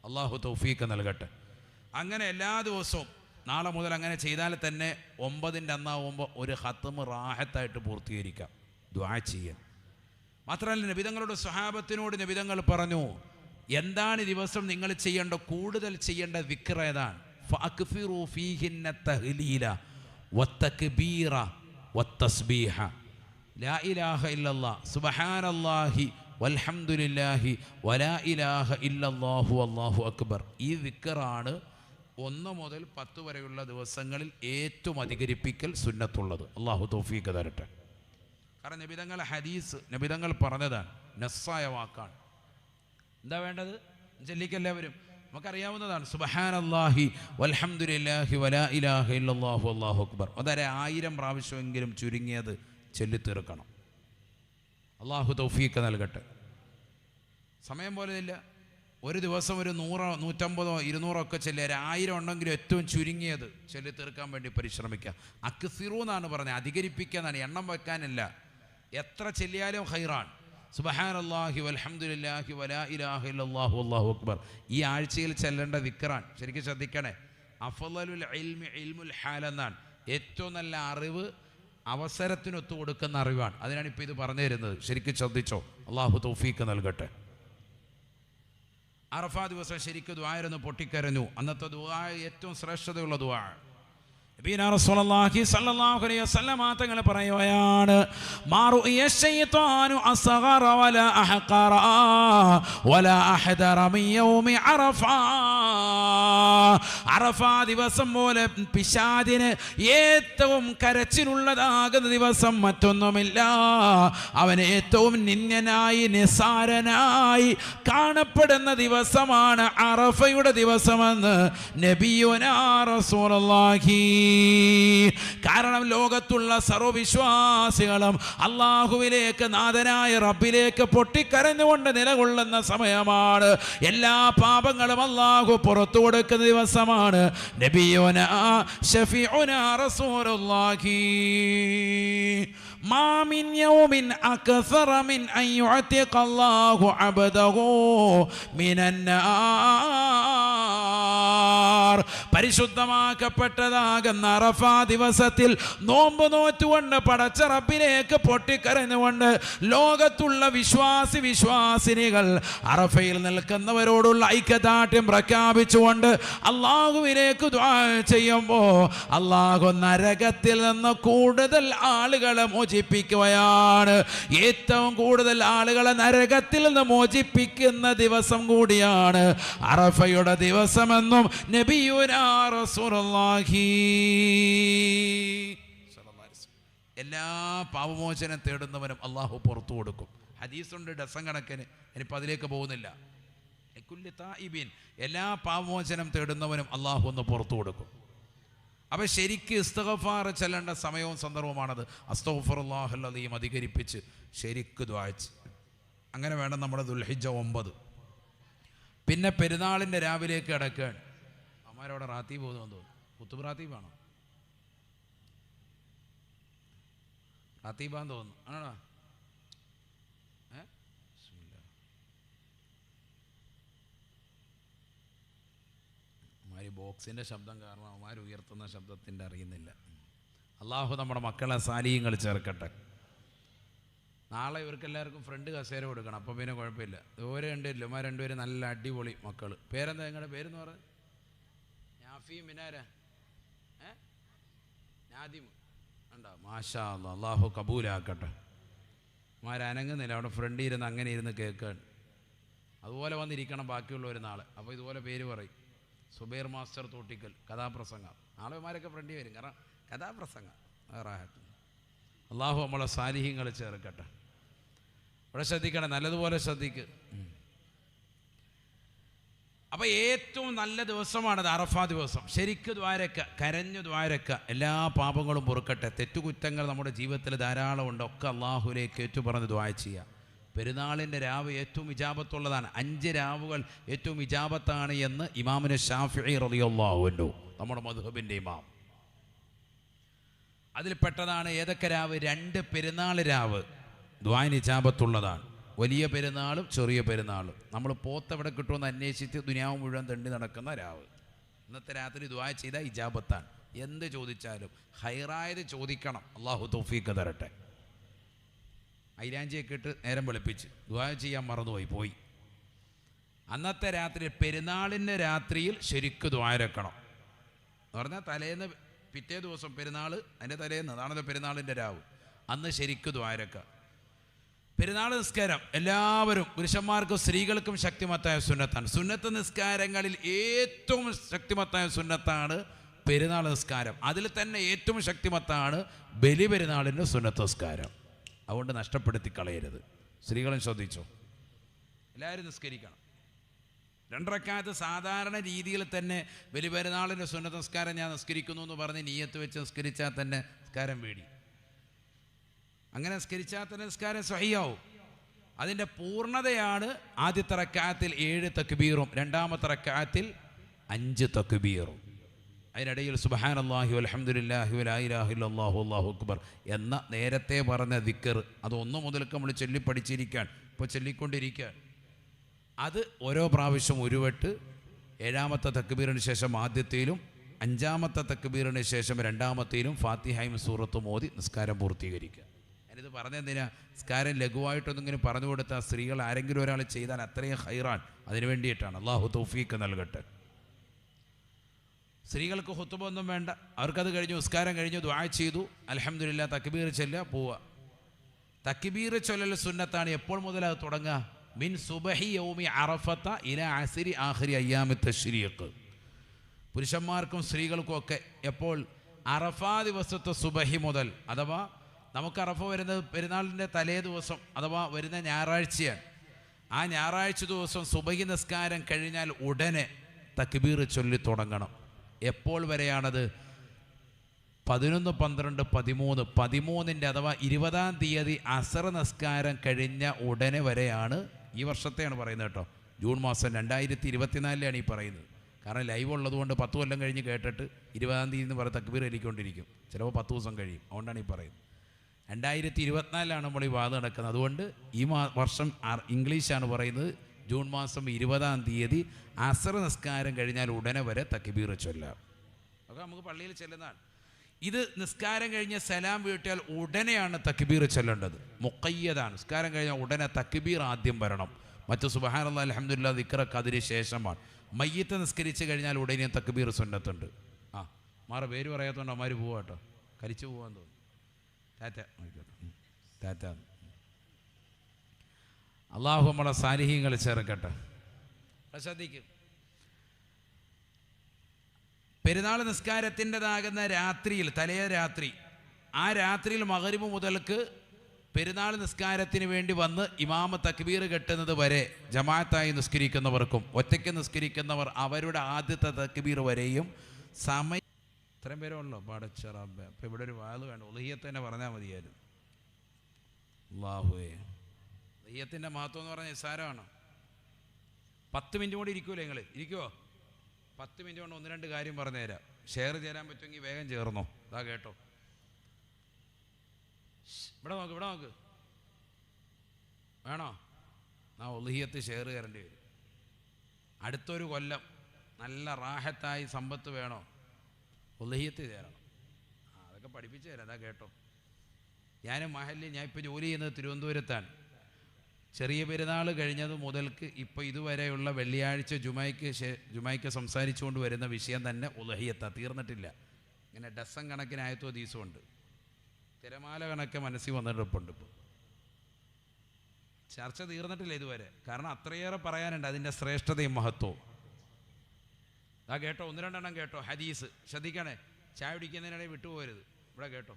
അള്ളാഹു തൗഫീഖ് നൽകട്ടെ. അങ്ങനെ എല്ലാ ദിവസവും നാളെ മുതൽ അങ്ങനെ ചെയ്താൽ തന്നെ 9-ൻ്റെ അന്നാവുമ്പോൾ ഒരു ഖത്മ് റാഹത്തായിട്ട് പൂർത്തീകരിക്കാം. ദുആ ചെയ്യാൻ മാത്രമല്ല, നബിതങ്ങളുടെ സ്വഹാബത്തിനോട് നബിതങ്ങൾ പറഞ്ഞു, എന്താണ് ദിവസം നിങ്ങൾ ചെയ്യേണ്ട കൂടുതൽ ചെയ്യേണ്ട ദിക്ർ ഏതാണ്? ഫഅക്ഫിറു ഫീഹിന്ന തഹ്ലീല വത്തക്ബീറ വത്തസ്ബീഹ ലാ ഇലാഹ ഇല്ലല്ലാഹ് സുബ്ഹാനല്ലാഹി വൽഹംദുലില്ലാഹി വലാ ഇലാഹ ഇല്ലല്ലാഹു വല്ലാഹു അക്ബർ. ഈ ദിക്റാണ് 1 മുതൽ 10 വരെയുള്ള ദിവസങ്ങളിൽ ഏറ്റവും അധികരിപ്പിക്കൽ സുന്നത്തുള്ളത്. അള്ളാഹു തൗഫീഖ് തരട്ടെ. കാരണം നബിതങ്ങൾ ഹദീസ് നബിതങ്ങൾ പറഞ്ഞതാണ്, നസ്സായ വാക്കാണ്. എന്താ വേണ്ടത്? ചൊല്ലിക്കെല്ലാവരും നമുക്കറിയാവുന്നതാണ്. സുബ്ഹാനല്ലാഹി വൽഹംദുലില്ലാഹി വലാ ഇലാഹ ഇല്ലല്ലാഹു വല്ലാഹു അക്ബർ. അതൊരു 1000 പ്രാവശ്യമെങ്കിലും ചുരുങ്ങിയത് ചൊല്ലിത്തീർക്കണം. അള്ളാഹു തൗഫീഖ് നൽകട്ടെ. സമയം പോലെ ഇല്ല, ഒരു ദിവസം ഒരു 100, 150, 200 ഒക്കെ ചൊല്ലുക. 1000 ഉണ്ടെങ്കിലും ഏറ്റവും ചുരുങ്ങിയത് ചൊല്ലി തീർക്കാൻ വേണ്ടി പരിശ്രമിക്കുക. അക്സിറു എന്നാണ് പറഞ്ഞത്, അധികരിപ്പിക്കുക എന്നാണ്, എണ്ണം വെക്കാനില്ല. എത്ര ചൊല്ലിയാലും ഖൈറാണ്. സുബ്ഹാനല്ലാഹി വൽഹംദുലില്ലാഹി വലാ ഇലാഹ ഇല്ലല്ലാഹു വല്ലാഹു അക്ബർ ഈ ആഴ്ചയിൽ ചെല്ലേണ്ട ദിക്റാണ്. ശരിക്കും ശ്രദ്ധിക്കണേ. അഫ്ളലുൽ ഇൽമി ഇൽമുൽ ഹാൽ എന്നാണ്. ഏറ്റവും നല്ല അറിവ് അവസരത്തിനൊത്തു കൊടുക്കുന്ന അറിവാണ്. അതിനാണ് ഇപ്പോൾ ഇത് പറഞ്ഞു തരുന്നത്. ശരിക്കും ശ്രദ്ധിച്ചോ. അള്ളാഹു തൗഫീഖ് നൽകട്ടെ. അറഫാ ദിവസം ശരിക്കും ദുആയിരുന്നു, പൊട്ടിക്കരഞ്ഞു. അന്നത്തെ ദുആ ഏറ്റവും ശ്രേഷ്ഠതയുള്ള ദുആ. നബിയുനാ റസൂലുള്ളാഹി സ്വല്ലല്ലാഹു അലൈഹി വസല്ലം തങ്ങൾ പറയുകയാണ്, മാറുഇയ ശൈത്വാനു അസ്ഗറ വലാ അഹ്ഖറ വലാ അഹ്ദറ മിൻ യൗമി അറഫ. അറഫാ ദിവസം പോലെ പിശാചിന് ഏറ്റവും കരച്ചിലുള്ളതാകുന്ന ദിവസം മറ്റൊന്നുമില്ല. അവന് ഏറ്റവും നിന്യനായി നിസ്സാരനായി കാണപ്പെടുന്ന ദിവസമാണ് അറഫയുടെ ദിവസമെന്ന് നബിയുനാ റസൂലുള്ളാഹി. കാരണം ലോകത്തുള്ള സർവ്വവിശ്വാസികളും അള്ളാഹുവിലേക്ക്, നാഥനായ റബ്ബിലേക്ക് പൊട്ടിക്കരഞ്ഞുകൊണ്ട് നിലകൊള്ളുന്ന സമയമാണ്. എല്ലാ പാപങ്ങളും അള്ളാഹു പുറത്തു കൊടുക്കുന്ന ദിവസമാണ്. നബിയുനാ ശഫീഉനാ റസൂലുള്ളാഹി മാ മിൻ യൗമിൻ അക്സറ മിൻ അൻ യുഅതിഖ അല്ലാഹു അബ്ദഹു മിനൻ നാർ. പരിശുദ്ധമാക്കപ്പെട്ടതാകുന്ന അറഫാ ദിവസത്തിൽ നോമ്പ് നോറ്റുകൊണ്ട് പടച്ച റബ്ബിലേക്ക് പൊട്ടിക്കരഞ്ഞുകൊണ്ട് ലോകത്തുള്ള വിശ്വാസിനികൾ അറഫയിൽ നിൽക്കുന്നവരോടുള്ള ഐക്യദാർഢ്യം പ്രഖ്യാപിച്ചുകൊണ്ട് അള്ളാഹുവിലേക്ക് ദുആ ചെയ്യുമ്പോൾ അള്ളാഹു നരകത്തിൽ നിന്ന് കൂടുതൽ ആളുകളെ മോചിപ്പിക്കുകയാണ്. ഏറ്റവും കൂടുതൽ ആളുകളെ നരകത്തിൽ നിന്ന് മോചിപ്പിക്കുന്ന ദിവസം കൂടിയാണ് അറഫയുടെ ദിവസമെന്നും നബിയുനാ റസൂലുള്ളാഹി. എല്ലാ പാപമോചനം തേടുന്നവനും അള്ളാഹു പുറത്തു കൊടുക്കും. ഹദീസുണ്ട് ഡസൻ കണക്കിന്, ഇനിയിപ്പോൾ അതിലേക്ക് പോകുന്നില്ല. എല്ലാ പാപമോചനം തേടുന്നവനും അള്ളാഹു ഒന്ന് പുറത്തു കൊടുക്കും. അപ്പോൾ ശരിക്ക് ഇസ്തിഗ്ഫാർ ചെല്ലേണ്ട സമയവും സന്ദർഭമാണത്. അസ്തഗ്ഫിറുല്ലാഹൽ അദീം അധികരിപ്പിച്ച് ശരിക്ക് ദുആ. അങ്ങനെ വേണം നമ്മുടെ ദുൽഹിജ്ജ 9. പിന്നെ പെരുന്നാളിൻ്റെ രാവിലേക്ക് കിടക്കുകയാണ്. അമ്മാരവിടെ റാത്തീബ് പോകുന്നു തോന്നുന്നു. കുത്തുബ് റാത്തീബാണോ? റാത്തീബാന്ന് തോന്നുന്നു. ആണോ? ബോക്സിൻ്റെ ശബ്ദം കാരണം അവന്മാർ ഉയർത്തുന്ന ശബ്ദത്തിൻ്റെ അറിയുന്നില്ല. അള്ളാഹു നമ്മുടെ മക്കളെ സാലിഹ്യങ്ങൾ ചേർക്കട്ടെ. നാളെ ഇവർക്കെല്ലാവർക്കും ഫ്രണ്ട് കസേര കൊടുക്കണം. അപ്പോൾ പിന്നെ കുഴപ്പമില്ല. ഇതുവരെ ഉണ്ടല്ലോ ഇവന്മാർ രണ്ടുപേരും നല്ല അടിപൊളി മക്കൾ. പേരെന്താ നിങ്ങളുടെ പേരെന്ന് പറഞ്ഞത്? നാഫി മിനാര നാദിം ഉണ്ടോ? മാഷാ അല്ലാഹ്. അള്ളാഹു കബൂലാക്കട്ടെ. അനങ്ങുന്നില്ല, അവിടെ ഫ്രണ്ട് ഇരുന്ന് അങ്ങനെ ഇരുന്ന് കേൾക്കുകയാണ്. അതുപോലെ വന്നിരിക്കണം ബാക്കിയുള്ളവർ നാളെ. അപ്പോൾ ഇതുപോലെ പേര് പറയും. സുബൈർ മാസ്റ്റർ തോട്ടിക്കൽ കഥാപ്രസംഗം. നാളെ ഇവന്മാരൊക്കെ ഫ്രണ്ടി വരും, കാരണം കഥാപ്രസംഗം. അള്ളാഹു നമ്മളെ സാലിഹ്യങ്ങൾ ചേർക്കട്ടെ. ഇവിടെ ശ്രദ്ധിക്കണം, നല്ലതുപോലെ ശ്രദ്ധിക്ക്. അപ്പോൾ ഏറ്റവും നല്ല ദിവസമാണത് അറഫാ ദിവസം. ശരിക്ക് ദ്വാരക്ക, കരഞ്ഞു ദ്വാരക്ക, എല്ലാ പാപങ്ങളും പൊറുക്കട്ടെ. തെറ്റുകുറ്റങ്ങൾ നമ്മുടെ ജീവിതത്തിൽ ധാരാളം ഉണ്ട്, ഒക്കെ അള്ളാഹുലേക്ക് ഏറ്റുപറഞ്ഞ് ദ്വാ ചെയ്യുക. പെരുന്നാളിൻ്റെ രാവ് ഏറ്റവും ഇജാബത്തുള്ളതാണ്. 5 രാവുകൾ ഏറ്റവും ഇജാബത്താണ് എന്ന് ഇമാമുന ശാഫിഈ റളിയല്ലാഹു അൻഹു, നമ്മുടെ മദ്ഹബിൻ്റെ ഇമാം. അതിൽപ്പെട്ടതാണ് ഏതൊക്കെ രാവ്? 2 പെരുന്നാൾ രാവ് ദ്വാന് ഇജാബത്തുള്ളതാണ്. വലിയ പെരുന്നാളും ചെറിയ പെരുന്നാളും. നമ്മൾ പോത്തെവിടെ കിട്ടുമെന്ന് അന്വേഷിച്ച് ദുനിയാവ് മുഴുവൻ തെണ്ടി നടക്കുന്ന രാവ്. ഇന്നത്തെ രാത്രി ദുആ ചെയ്താൽ ഇജാബത്താണ്. എന്ത് ചോദിച്ചാലും ഹൈറായത് ചോദിക്കണം. അള്ളാഹു തൗഫീഖ് തരട്ടെ. ഐരാഞ്ചിയൊക്കെ ഇട്ട് നേരം വെളുപ്പിച്ച് ദുആ ചെയ്യാൻ മറന്നുപോയി പോയി. അന്നത്തെ രാത്രി, പെരുന്നാളിൻ്റെ രാത്രിയിൽ ശരിക്ക് ദ്വാരക്കണം എന്ന് പറഞ്ഞാൽ തലേന്ന്, പിറ്റേ ദിവസം പെരുന്നാൾ, അതിൻ്റെ തലേന്ന്, അതാണല്ലോ പെരുന്നാളിൻ്റെ രാവ്. അന്ന് ശരിക്ക് ദ്വാരക്ക. പെരുന്നാൾ നിസ്കാരം എല്ലാവരും, പുരുഷന്മാർക്കും സ്ത്രീകൾക്കും ശക്തിമത്തായ സുന്നത്താണ്. സുന്നത്ത് നിസ്കാരങ്ങളിൽ ഏറ്റവും ശക്തിമത്തായ സുന്നത്താണ് പെരുന്നാൾ നിസ്കാരം. അതിൽ തന്നെ ഏറ്റവും ശക്തിമത്താണ് ബലി പെരുന്നാളിൻ്റെ സുന്നത്ത് നിസ്കാരം. അതുകൊണ്ട് നഷ്ടപ്പെടുത്തി കളയരുത്. സ്ത്രീകളും ശ്രദ്ധിച്ചോ, എല്ലാവരും നിസ്കരിക്കണം. 2 റക്അത്ത് സാധാരണ രീതിയിൽ തന്നെ ബലി പെരുന്നാളിൻ്റെ സുന്നത്ത് നിസ്കാരം ഞാൻ നിസ്കരിക്കുന്നു എന്ന് പറഞ്ഞ് നിയ്യത്ത് വെച്ച് നിസ്കരിച്ചാൽ തന്നെ നിസ്കാരം വേടി. അങ്ങനെ നിസ്കരിച്ചാൽ തന്നെ നിസ്കാരം സ്വഹിയാവും. അതിൻ്റെ പൂർണ്ണതയാണ് ആദ്യത്തെ റക്അത്തിൽ 7 തക്ബീറും രണ്ടാമത്തെ റക്അത്തിൽ 5 തക്ബീറും. അതിനിടയിൽ സുബ്ഹാനല്ലാഹി വൽഹംദുലില്ലാഹി വലാ ഇലാഹ ഇല്ലല്ലാഹു അല്ലാഹു അക്ബർ എന്ന നേരത്തെ പറഞ്ഞ ദിക്ർ, അത് 1 മുതൽക്ക് നമ്മൾ ചൊല്ലിപ്പഠിച്ചിരിക്കാൻ, ഇപ്പോൾ ചൊല്ലിക്കൊണ്ടിരിക്കാൻ. അത് ഓരോ പ്രാവശ്യം ഉരുവട്ട് 7ാമത്തെ തക്ബീറിന് ശേഷം ആദ്യത്തേലും 5ാമത്തെ തക്ബീറിന് ശേഷം രണ്ടാമത്തേലും ഫാത്തിഹയും സൂറത്തും ഓതി നിസ്കാരം പൂർത്തീകരിക്കുക. ഞാനിത് പറഞ്ഞെന്തിനാ? നിസ്കാരം ലഘുവായിട്ടൊന്നും ഇങ്ങനെ പറഞ്ഞു കൊടുത്താൽ സ്ത്രീകൾ ആരെങ്കിലും ഒരാൾ ചെയ്താൽ അത്രയും ഹൈറാൻ. അതിനു വേണ്ടിയിട്ടാണ്. അള്ളാഹു തൗഫീഖ് നൽകട്ടെ. സ്ത്രീകൾക്ക് ഖുത്ബ ഒന്നും വേണ്ട. അവർക്കത് കഴിഞ്ഞു, നിസ്കാരം കഴിഞ്ഞു, ദുആ ചെയ്തു, അൽഹംദുലില്ലാ, തക്ബീർ ചൊല്ലുക, പോവുക. തക്ബീർ ചൊല്ലൽ സുന്നത്താണ്. എപ്പോൾ മുതൽ അത് തുടങ്ങുക? മിൻ സുബഹി യൗമി അറഫത്ത ഇല അസ്രി ആഖിരി അയ്യാമി തശ്രീഖ്. പുരുഷന്മാർക്കും സ്ത്രീകൾക്കും ഒക്കെ എപ്പോൾ? അറഫാ ദിവസത്തെ സുബഹി മുതൽ, അഥവാ നമുക്ക് അറഫ വരുന്നത് പെരുന്നാളിൻ്റെ തലേ ദിവസം അഥവാ വരുന്ന ഞായറാഴ്ചയാണ്. ആ ഞായറാഴ്ച ദിവസം സുബഹി നിസ്കാരം കഴിഞ്ഞാൽ ഉടനെ തക്ബീർ ചൊല്ലി തുടങ്ങണം. എപ്പോൾ വരെയാണത്? 11, 12, 13, 13ൻ്റെ അഥവാ 20-ാം തീയതി അസർ നിസ്കാരം കഴിഞ്ഞ ഉടനെ വരെയാണ്. ഈ വർഷത്തെയാണ് പറയുന്നത് കേട്ടോ. ജൂൺ മാസം 2024 ഈ പറയുന്നത്. കാരണം ലൈവ് ഉള്ളതുകൊണ്ട് 10 കൊല്ലം കഴിഞ്ഞ് കേട്ടിട്ട് 20-ാം തീയതി എന്ന് പറയുന്ന തക്ബീർ എല്ലിക്കൊണ്ടിരിക്കും. ചിലപ്പോൾ 10 ദിവസം കഴിയും. അതുകൊണ്ടാണ് ഈ പറയുന്നത്. 2024 നമ്മൾ ഈ വാദം നടക്കുന്നത്. അതുകൊണ്ട് ഈ വർഷം ഇംഗ്ലീഷാണ് പറയുന്നത്. ജൂൺ മാസം 20-ാം തീയതി അസർ നിസ്കാരം കഴിഞ്ഞാൽ ഉടനെ വരെ തക്ബീർ ചൊല്ലാം. അതൊക്കെ നമുക്ക് പള്ളിയിൽ ചെല്ലുന്നതാണ്. ഇത് നിസ്കാരം കഴിഞ്ഞ് സലാം വീട്ടിയാൽ ഉടനെയാണ് തക്ബീർ ചൊല്ലേണ്ടത്. മുഖയ്യതാണ്. നിസ്കാരം കഴിഞ്ഞാൽ ഉടനെ തക്ബീർ ആദ്യം വരണം. മറ്റ് സുബ്ഹാനല്ലാഹി അൽഹംദുലില്ലാഹ് ദിക്റൊക്കെ അതിന് ശേഷമാണ്. മയ്യത്ത് നിസ്കരിച്ച് കഴിഞ്ഞാൽ ഉടനെ തക്ബീർ സുന്നത്തുണ്ട്. മാറ പേര് പറയാത്തതുകൊണ്ട് അമ്മാര് പോവാ കേട്ടോ. കരിച്ചു പോകാൻ തോന്നുന്നു. ടാറ്റ. അള്ളാഹു നമ്മളെ സാലിഹീങ്ങൾ ചേർക്കട്ടെ. ശ്രദ്ധിക്കും. പെരുന്നാൾ നിസ്കാരത്തിൻ്റെതാകുന്ന രാത്രിയിൽ, തലേ രാത്രി, ആ രാത്രിയിൽ മഗ്‌രിബ് മുതൽക്ക് പെരുന്നാൾ നിസ്കാരത്തിന് വേണ്ടി വന്ന് ഇമാമ തക്ബീർ കെട്ടുന്നത് വരെ ജമാഅത്തായി നിസ്കരിക്കുന്നവർക്കും ഒറ്റയ്ക്ക് നിസ്കരിക്കുന്നവർ അവരുടെ ആദ്യത്തെ തക്ബീർ വരെയും സമയം. ഇത്രയും പേരുള്ളോ? പാടച്ചറാബ്. അപ്പം ഇവിടെ ഒരു വാത് വേണം. ഉളിയത്ത് തന്നെ പറഞ്ഞാൽ മതിയായിരുന്നു. അല്ലാഹുവേ, ഉളിയത്തിൻ്റെ മഹത്വം എന്ന് പറഞ്ഞാൽ നിസ്സാരമാണ്. 10 മിനിറ്റ് കൂടി ഇരിക്കൂലേ? നിങ്ങൾ ഇരിക്കുമോ? 10 മിനിറ്റ് കൊണ്ട് 1-2 കാര്യം പറഞ്ഞു തരാം. ഷെയർ ചേരാൻ പറ്റുമെങ്കിൽ വേഗം ചേർന്നോ. ഇതാ കേട്ടോ. ഇവിടെ നോക്ക്, ഇവിടെ നോക്ക്. വേണോ? ഉളിയത്ത് ഷെയർ കയറേണ്ടി വരും. അടുത്തൊരു കൊല്ലം നല്ല റാഹത്തായി സമ്പത്ത് വേണോ? ഉളിയത്ത് ചേരണം. അതൊക്കെ പഠിപ്പിച്ചു തരാം. അതാ കേട്ടോ. ഞാൻ ഇപ്പോൾ ജോലി ചെയ്യുന്നത് തിരുവനന്തപുരത്താണ്. ചെറിയ പെരുന്നാൾ കഴിഞ്ഞത് മുതൽക്ക് ഇപ്പോൾ ഇതുവരെയുള്ള വെള്ളിയാഴ്ച ജുമയ്ക്ക് സംസാരിച്ചുകൊണ്ട് വരുന്ന വിഷയം തന്നെ ഉളഹിയത്താണ്. തീർന്നിട്ടില്ല. ഇങ്ങനെ ഡസൻ കണക്കിനായത്തോ ദിവസമുണ്ട്. തിരമാല കണക്കെ മനസ്സിൽ വന്നിട്ടിപ്പുണ്ട്. ഇപ്പോൾ ചർച്ച തീർന്നിട്ടില്ല ഇതുവരെ. കാരണം അത്രയേറെ പറയാനുണ്ട് അതിൻ്റെ ശ്രേഷ്ഠതയും മഹത്വവും. ആ കേട്ടോ, 1-2 എണ്ണം കേട്ടോ. ഹദീസ് ശ്രദ്ധിക്കണേ. ചായ കുടിക്കുന്നതിനിടയിൽ വിട്ടുപോകരുത്. ഇവിടെ കേട്ടോ.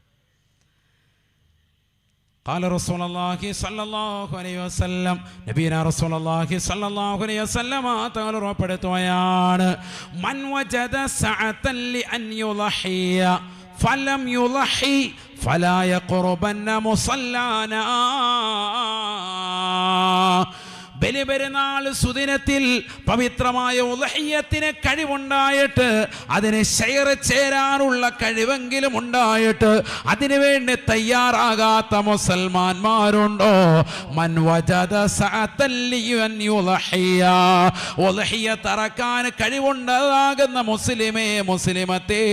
قال رسول الله صلى الله عليه وسلم നബിയന റസൂലുള്ളാഹി സ്വല്ലല്ലാഹു അലൈഹി വസല്ലം തങ്ങൾ ഉറപ്പെടുത്തുകയാണ് മൻ വജദ സഅതൻ ലിഅൻ യുളഹിയ ഫലം യുളഹി ഫലാ യഖറബന്ന മുസല്ലാനാ. ബലിപെരുന്നാൾ സുദിനത്തിൽ പവിത്രമായ ഉളഹിയ്യത്തിന് കഴിവുണ്ടായിട്ട് അതിന് ഷെയർ ചേരാനുള്ള കഴിവെങ്കിലും ഉണ്ടായിട്ട് അതിനുവേണ്ടി തയ്യാറാകാത്ത മുസൽമാന്മാരുണ്ടോ? മൻ വജദ സഅതൻ ലിഅൻ യുളഹിയ, ഉളഹിയ്യത്ത് അറക്കാൻ കഴിവുണ്ടാകുന്ന മുസ്ലിമേ മുസ്ലിമത്തേ,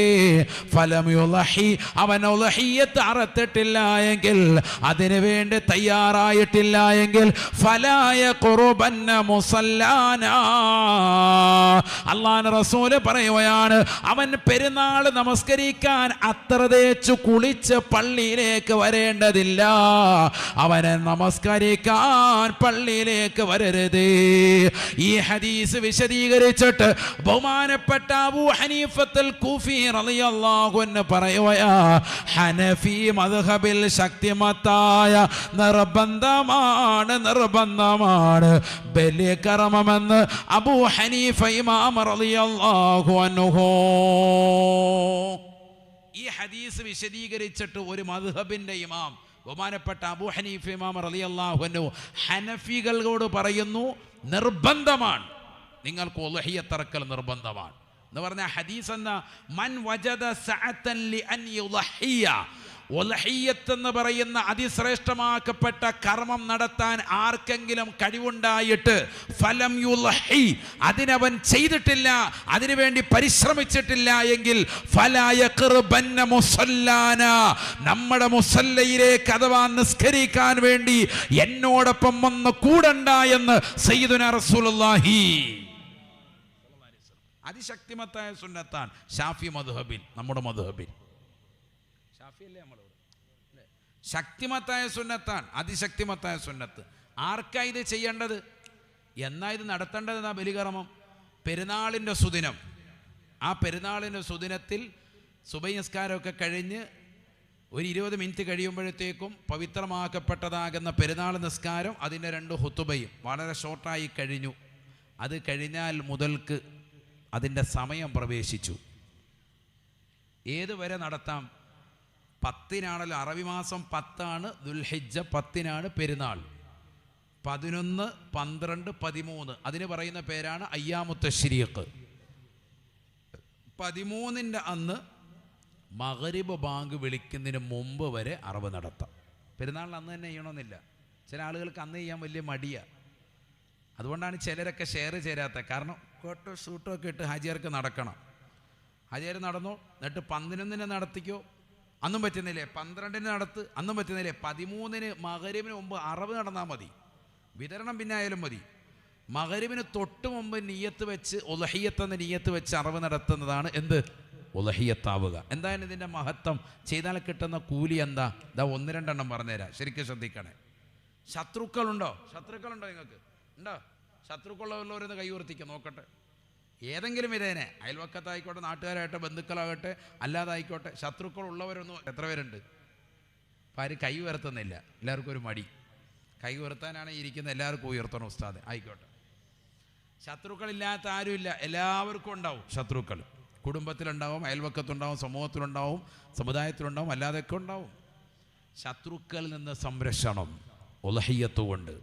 ഫലം യുളഹി, അവൻ ഉളഹിയ്യത്ത് അറത്തിട്ടില്ല എങ്കിൽ, അതിനുവേണ്ടി തയ്യാറായിട്ടില്ല എങ്കിൽ, ഫലായ അല്ലാഹുവിന്റെ റസൂല് പറയുകയാണ്, അവൻ പെരുന്നാൾ നമസ്കരിക്കാൻ അത്ര തേച്ചു കുളിച്ച് പള്ളിയിലേക്ക് വരേണ്ടതില്ല. അവനെ നമസ്കരിക്കാൻ പള്ളിയിലേക്ക് വരരുത്. ഈ ഹദീസ് വിശദീകരിച്ചിട്ട് ബഹുമാനപ്പെട്ട അബൂ ഹനീഫത്തുൽ കൂഫി റളിയല്ലാഹു അൻഹു പറയുകയാ, ഹനഫി മദ്ഹബിൽ ശക്തിമത്തായ നിർബന്ധമാണ് ബലികർമ്മമെന്ന് അബൂ ഹനീഫ ഇമാം റളിയല്ലാഹു അൻഹു. ഈ ഹദീസ് വിശദീകരിച്ചിട്ട് ഒരു മദ്ഹബിന്റെ ഇമാം ബഹുമാനപ്പെട്ട അബൂ ഹനീഫ ഇമാം റളിയല്ലാഹു അൻഹു ഹനഫികളോട് പറയുന്നു, നിർബന്ധമാണ്, നിങ്ങൾക്ക് ഉളഹിയ്യത്ത് അറക്കൽ നിർബന്ധമാണ് എന്ന് പറഞ്ഞ ഹദീസ് എന്താ? മൻ വജദ സഅതൻ ലിഅൻ യുളഹിയ, ഉളഹിയ്യത്ത് എന്ന് പറയുന്ന അതിശ്രേഷ്ഠമാക്കപ്പെട്ട കർമ്മം നടത്താൻ ആർക്കെങ്കിലും കഴിവുണ്ടായിട്ട് ഫലം യുളഹി, അതിനവൻ ചെയ്തിട്ടില്ല, അതിനുവേണ്ടി പരിശ്രമിച്ചിട്ടില്ല എങ്കിൽ, ഫലാ യഖ്റബന്ന മുസല്ലാന, നമ്മുടെ മുസല്ലയിലേക്ക് അഥവാ നിസ്കരിക്കാൻ വേണ്ടി എന്നോടൊപ്പം വന്ന് കൂടണ്ട എന്ന് സയ്യിദുനാ റസൂലുള്ളാഹി. അതിശക്തിമത്തായ സുന്നത്താൻ ഷാഫി മദ്ഹബിൽ, നമ്മുടെ മദ്ഹബിൽ ഷാഫിയല്ലേ നമ്മളോട്, ശക്തിമത്തായ സുന്നത്താൻ, അതിശക്തിമത്തായ സുന്നത്ത്. ആർക്കാ ഇത് ചെയ്യേണ്ടത്? എന്നാ ഇത് നടത്തേണ്ടത്? എന്നാ ബലികർമ്മം പെരുന്നാളിൻ്റെ സുദിനം. ആ പെരുന്നാളിൻ്റെ സുദിനത്തിൽ സുബഹി നിസ്കാരമൊക്കെ കഴിഞ്ഞ് ഒരു 20 മിനിറ്റ് കഴിയുമ്പോഴത്തേക്കും പവിത്രമാക്കപ്പെട്ടതാകുന്ന പെരുന്നാൾ നിസ്കാരം, അതിൻ്റെ 2 ഹുതുബയും വളരെ ഷോർട്ടായി കഴിഞ്ഞു. അത് കഴിഞ്ഞാൽ മുതൽക്ക് അതിൻ്റെ സമയം പ്രവേശിച്ചു. ഏതുവരെ നടത്താം? 10-നാണല്ലോ, അറബി മാസം 10 ദുൽഹിജ്ജ, 10 പെരുന്നാൾ. 11, 12, 13 അതിന് പറയുന്ന പേരാണ് അയ്യാമുത്ത് തശ്രീഖ്. 13-ൻ്റെ അന്ന് മഗ്രിബ് ബാങ്ക് വിളിക്കുന്നതിന് മുമ്പ് വരെ അറവ് നടത്താം. പെരുന്നാളിന് അന്ന് തന്നെ ചെയ്യണമെന്നില്ല. ചില ആളുകൾക്ക് അന്ന് ചെയ്യാൻ വലിയ മടിയാണ്. അതുകൊണ്ടാണ് ചിലരൊക്കെ ഷെയർ ചേരാത്ത. കാരണം കോട്ടോ സൂട്ടോ ഒക്കെ ഇട്ട് ഹാജിയാർക്ക് നടക്കണം. ഹാജിയാർ നടന്നോ, എന്നിട്ട് 11-ന് നടത്തിക്കോ, അന്നും പറ്റുന്നില്ലേ, 12-ന് നടത്ത്, അന്നും പറ്റുന്നില്ലേ, 13-ന് മഗ്രിബിന് മുമ്പ് അറവ് നടന്നാൽ മതി, വിതരണം പിന്നെ ആയാലും മതി. മഗ്രിബിന് തൊട്ട് മുമ്പ് നിയ്യത്ത് വെച്ച് ഉളഹിയ്യത്ത് എന്ന നിയ്യത്ത് വെച്ച് അറവ് നടത്തുന്നതാണ് എന്ത്? ഉളഹിയ്യത്താവുക. എന്താണ് ഇതിൻ്റെ മഹത്വം? ചെയ്താൽ കിട്ടുന്ന കൂലി എന്താ? ഇതാ 1-2 എണ്ണം പറഞ്ഞുതരാം, ശരിക്കും ശ്രദ്ധിക്കണേ. ശത്രുക്കളുണ്ടോ നിങ്ങൾക്ക്? ഉണ്ടോ? ശത്രുക്കളുള്ളവരൊന്ന് കൈവർത്തിക്കുക നോക്കട്ടെ. ഏതെങ്കിലും ഇതേനെ, അയൽവക്കത്തായിക്കോട്ടെ, നാട്ടുകാരാകട്ടെ, ബന്ധുക്കളാകട്ടെ, അല്ലാതായിക്കോട്ടെ, ശത്രുക്കളുള്ളവരൊന്നും എത്ര പേരുണ്ട്? അപ്പം ആരും കൈ ഉയർത്തുന്നില്ല, എല്ലാവർക്കും ഒരു മടി. കൈ ഉയർത്താനാണ് ഇരിക്കുന്ന, എല്ലാവർക്കും ഉയർത്തണം ഉസ്താദ്, ആയിക്കോട്ടെ. ശത്രുക്കളില്ലാത്ത ആരുമില്ല, എല്ലാവർക്കും ഉണ്ടാവും ശത്രുക്കൾ. കുടുംബത്തിലുണ്ടാവും, അയൽവക്കത്തുണ്ടാവും, സമൂഹത്തിലുണ്ടാവും, സമുദായത്തിലുണ്ടാവും, അല്ലാതെയൊക്കെ ഉണ്ടാവും. ശത്രുക്കളിൽ നിന്ന് സംരക്ഷണം ഉളഹിയ്യത്ത് കൊണ്ട്.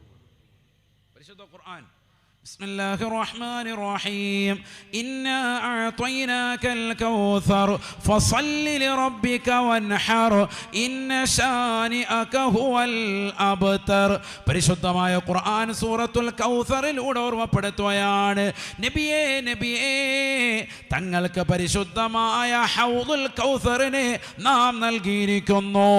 പരിശുദ്ധ ഖുർആൻ بسم الله الرحمن الرحيم إنا أعطيناك الكوثر فصل لربك وانحر إن شانئك هو الأبتر. പരിശുദ്ധമായ ഖുർആൻ സൂറത്തുൽ കൗസറിലൂടെ ഓർമ്മപ്പെടുത്തുകയാണ്, നബിയേ തങ്ങൾക്ക് പരിശുദ്ധമായ ഹൗദുൽ കൗസറിനെ നാം നൽകിയിരിക്കുന്നു.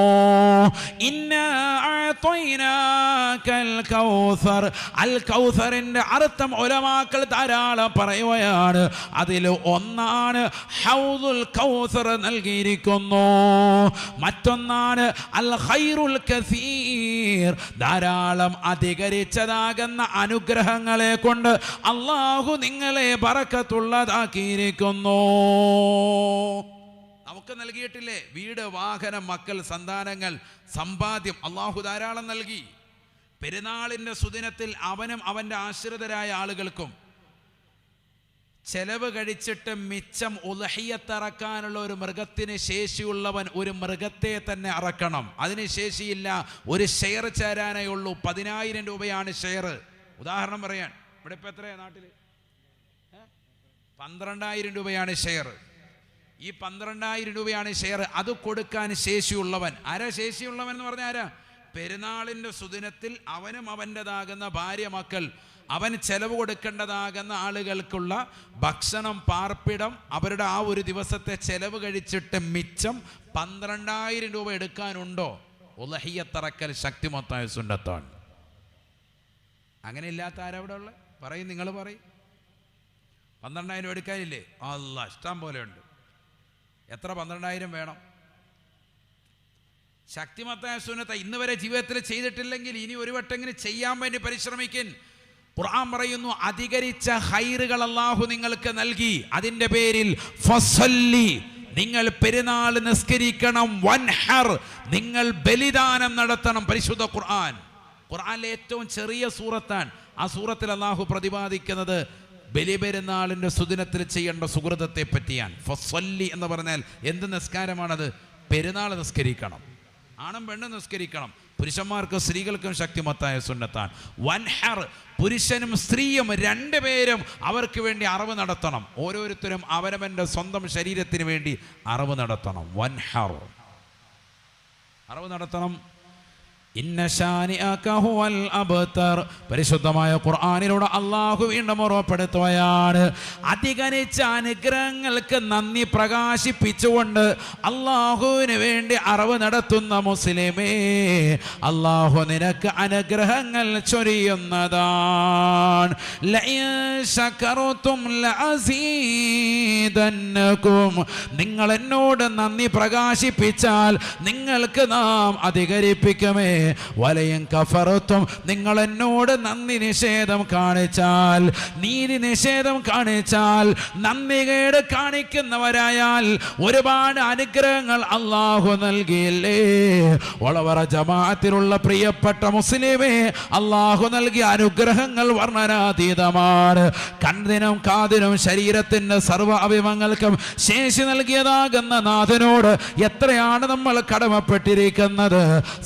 ഇന്നാ അഅ്തൈനാകൽ കൗസർ. അൽ കൗസറിന്റെ അർത്ഥം ഉലമാക്കൾ ധാരാളം പറയുകയാണ്. അതിൽ ഒന്നാണ് ഹൗദുൽ കൗസർ നൽകിയിരിക്കുന്നു. മറ്റൊന്നാണ് അൽ ഖൈറുൽ കസീർ, ധാരാളം അധികരിച്ചതാകുന്ന അനുഗ്രഹങ്ങളെ കൊണ്ട് അല്ലാഹു നിങ്ങളെ ബറക്കത്തുള്ളതാക്കിയിരിക്കുന്നു. നമുക്ക് നൽകിയിട്ടില്ലേ? വീട്, വാഹനം, മക്കൾ, സന്താനങ്ങൾ, സമ്പാദ്യം അള്ളാഹു ധാരാളം നൽകി. പെരുന്നാളിൻ്റെ സുദിനത്തിൽ അവനും അവൻ്റെ ആശ്രിതരായ ആളുകൾക്കും ചെലവ് കഴിച്ചിട്ട് മിച്ചം ഉളഹിയത്ത് അറക്കാനുള്ള ഒരു മൃഗത്തിന് ശേഷിയുള്ളവൻ ഒരു മൃഗത്തെ തന്നെ അറക്കണം. അതിന് ശേഷിയില്ല, ഒരു ഷെയർ ചേരാനേ ഉള്ളൂ. 10,000 രൂപയാണ് ഷെയർ. ഉദാഹരണം പറയാൻ, ഇവിടെ ഇപ്പം എത്രയാണ് നാട്ടിൽ? 12,000 രൂപയാണ് ഷെയർ. ഈ 12,000 രൂപയാണ് ഷെയർ. അത് കൊടുക്കാൻ ശേഷിയുള്ളവൻ. ആരാ ശേഷിയുള്ളവൻ എന്ന് പറഞ്ഞാൽ ആരാ? പെരുന്നാളിൻ്റെ സുദിനത്തിൽ അവനും അവൻ്റെതാകുന്ന ഭാര്യ, മക്കൾ, അവൻ ചെലവ് കൊടുക്കേണ്ടതാകുന്ന ആളുകൾക്കുള്ള ഭക്ഷണം, പാർപ്പിടം, അവരുടെ ആ ഒരു ദിവസത്തെ ചെലവ് കഴിച്ചിട്ട് മിച്ചം 12,000 രൂപ എടുക്കാനുണ്ടോ? ഉളഹിയത്തറക്കൽ ശക്തിമത്തായ സുന്നത്താണ്. അങ്ങനെ ഇല്ലാത്ത ആരവിടെ ഉള്ളത്? പറയും, നിങ്ങൾ പറയും. 12,000 എടുക്കാനില്ലേ? അല്ലാ, ഇഷ്ടം പോലെ ഉണ്ട്. എത്ര 12,000 വേണം? ശക്തിമത്തായ സുന്നത്ത് ഇന്ന് വരെ ജീവിതത്തിൽ ചെയ്തിട്ടില്ലെങ്കിൽ ഇനി ഒരു വട്ടെങ്കിലും ചെയ്യാൻ വേണ്ടി പരിശ്രമിക്കും. ഖുർആൻ പറയുന്നു, അധികരിച്ച ഖൈറുകൾ അല്ലാഹു നിങ്ങൾക്ക് നൽകി. അതിൻ്റെ പേരിൽ ഫസല്ലി, നിങ്ങൾ പെരുന്നാൾ നിസ്കരിക്കണം. വൻഹർ, നിങ്ങൾ ബലിദാനം നടത്തണം. പരിശുദ്ധ ഖുർആൻ, ഖുർആനിലെ ഏറ്റവും ചെറിയ സൂറത്താണ്. ആ സൂറത്തിൽ അല്ലാഹു പ്രതിപാദിക്കുന്നത് ബലിപെരുന്നാളിൻ്റെ സുദിനത്തിൽ ചെയ്യേണ്ട സുഹൃതത്തെ പറ്റിയാണ്. ഫസല്ലി എന്ന് പറഞ്ഞാൽ എന്ത് നിസ്കാരമാണത്? പെരുന്നാൾ നിസ്കരിക്കണം. ആണും പെണ്ണും നിസ്കരിക്കണം. പുരുഷന്മാർക്കും സ്ത്രീകൾക്കും ശക്തിമത്തായ സുന്നത്താണ്. വൻഹർ, പുരുഷനും സ്ത്രീയും രണ്ടുപേരും അവർക്ക് വേണ്ടി അറവ് നടത്തണം. ഓരോരുത്തരും അവനവൻ്റെ സ്വന്തം ശരീരത്തിന് വേണ്ടി അറവ് നടത്തണം. വൻഹർ, അറവ് നടത്തണം. ഇന്ന ശാനിഅക ഹുവൽ അബ്തർ, പരിശുദ്ധമായ ഖുർആനിലൂടെ അല്ലാഹു വീണ്ടും ഓർമ്മപ്പെടുത്തുകയാണ്. അധികരിച്ച അനുഗ്രഹങ്ങൾക്ക് നന്ദി പ്രകാശിപ്പിച്ചുകൊണ്ട് അല്ലാഹുവിന് വേണ്ടി അറവ് നടത്തുന്ന മുസ്ലിമേ, അല്ലാഹു നിനക്ക് അനുഗ്രഹങ്ങൾ ചൊരിയുന്നതാണ്. ലഇൻ ശകറതും ലഅസീദന്നകും, നിങ്ങൾ എന്നോട് നന്ദി പ്രകാശിപ്പിച്ചാൽ നിങ്ങൾക്ക് നാം അധികരിപ്പിക്കുമേ. വലയും കഫറത്തും, നിങ്ങൾ എന്നോട് നന്ദി നിഷേധം കാണിച്ചാൽ, നീതി നിഷേധം കാണിച്ചാൽ, നന്ദികേട് കാണിക്കുന്നവരായാൽ ഒരുപാട് അനുഗ്രഹങ്ങൾ അല്ലാഹു നൽകിയില്ലേ? വളവറ ജമാഅത്തിലുള്ള പ്രിയപ്പെട്ട മുസ്ലിമേ, അല്ലാഹു നൽകിയ അനുഗ്രഹങ്ങൾ വർണ്ണനാതീതമാണ്. കണ്ണിനും കാതിനും ശരീരത്തിന്റെ സർവ്വ അവയവങ്ങൾക്കും ശേഷി നൽകിയതാകുന്ന നാഥനോട് എത്രയാണ് നമ്മൾ കടമപ്പെട്ടിരിക്കുന്നത്?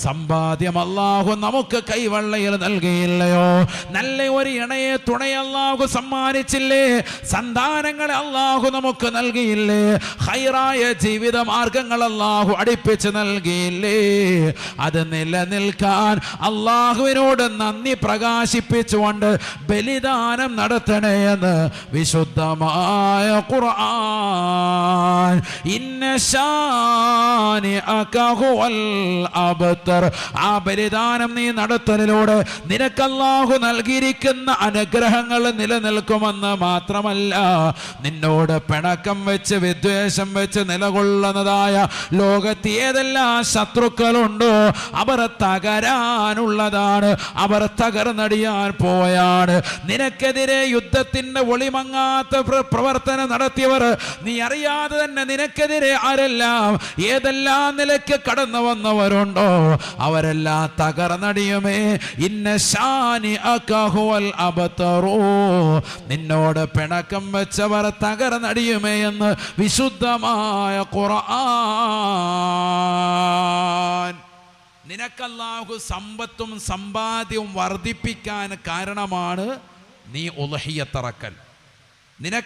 സമ്പാദ്യം അല്ലാഹു നമുക്ക് കൈവെള്ളയിൽ നൽകിയില്ലയോ? നല്ല ഒരു ഇണയെ, തുണയെ അല്ലാഹു സമ്മാനിച്ചില്ലേ? സന്താനങ്ങളെ അല്ലാഹു നമുക്ക് നൽകിയില്ലേ? ഖൈറായ ജീവിത മാർഗങ്ങൾ അല്ലാഹു അടുപ്പിച്ച് നൽകിയില്ലേ? അത് നിലനിൽക്കാൻ അല്ലാഹുവിനോട് നന്ദി പ്രകാശിപ്പിച്ചുകൊണ്ട് ബലിദാനം നടത്തണേ എന്ന് വിശുദ്ധമായ ഖുർആൻ. ഇന്ന ശാനിഅക ഹുവൽ അബ്തർ, ആ ബലിദാനം നീ നടത്തലിലൂടെ നിനക്ക് അല്ലാഹു നൽകിയിരിക്കുന്ന അനുഗ്രഹങ്ങൾ നിലനിൽക്കുമെന്ന് മാത്രമല്ല, നിന്നോട് പിണക്കം വെച്ച്, വിദ്വേഷം വെച്ച് നിലകൊള്ളുന്നതായ ലോകത്ത് ഏതെല്ലാം ശത്രുക്കളുണ്ടോ അവർ തകരാനുള്ളതാണ്. അവർ തകർന്നടിയാൻ പോയാണ്. നിനക്കെതിരെ യുദ്ധത്തിന്റെ ഒളിമങ്ങാത്ത പ്രവർത്തനം നടത്തിയവർ, നീ അറിയാതെ തന്നെ നിനക്കെതിരെ ആരെല്ലാം ഏതെല്ലാം നിലയ്ക്ക് കടന്നു വന്നവരുണ്ടോ അവരെല്ലാം തകർന്നടിയുമേ. ഇന്ന ശാനിഅക ഹുവൽ അബ്തറു, നിന്നോട് പിണക്കം വെച്ചവർ തകർന്നടിയുമേ എന്ന് വിശുദ്ധമായ ഖുർആൻ. നിനക്കല്ലാഹു സമ്പത്തും സമ്പാദ്യവും വർദ്ധിപ്പിക്കാൻ കാരണമാണ് നീ ഉളഹിയത്തറക്കൽ. നിനക്ക്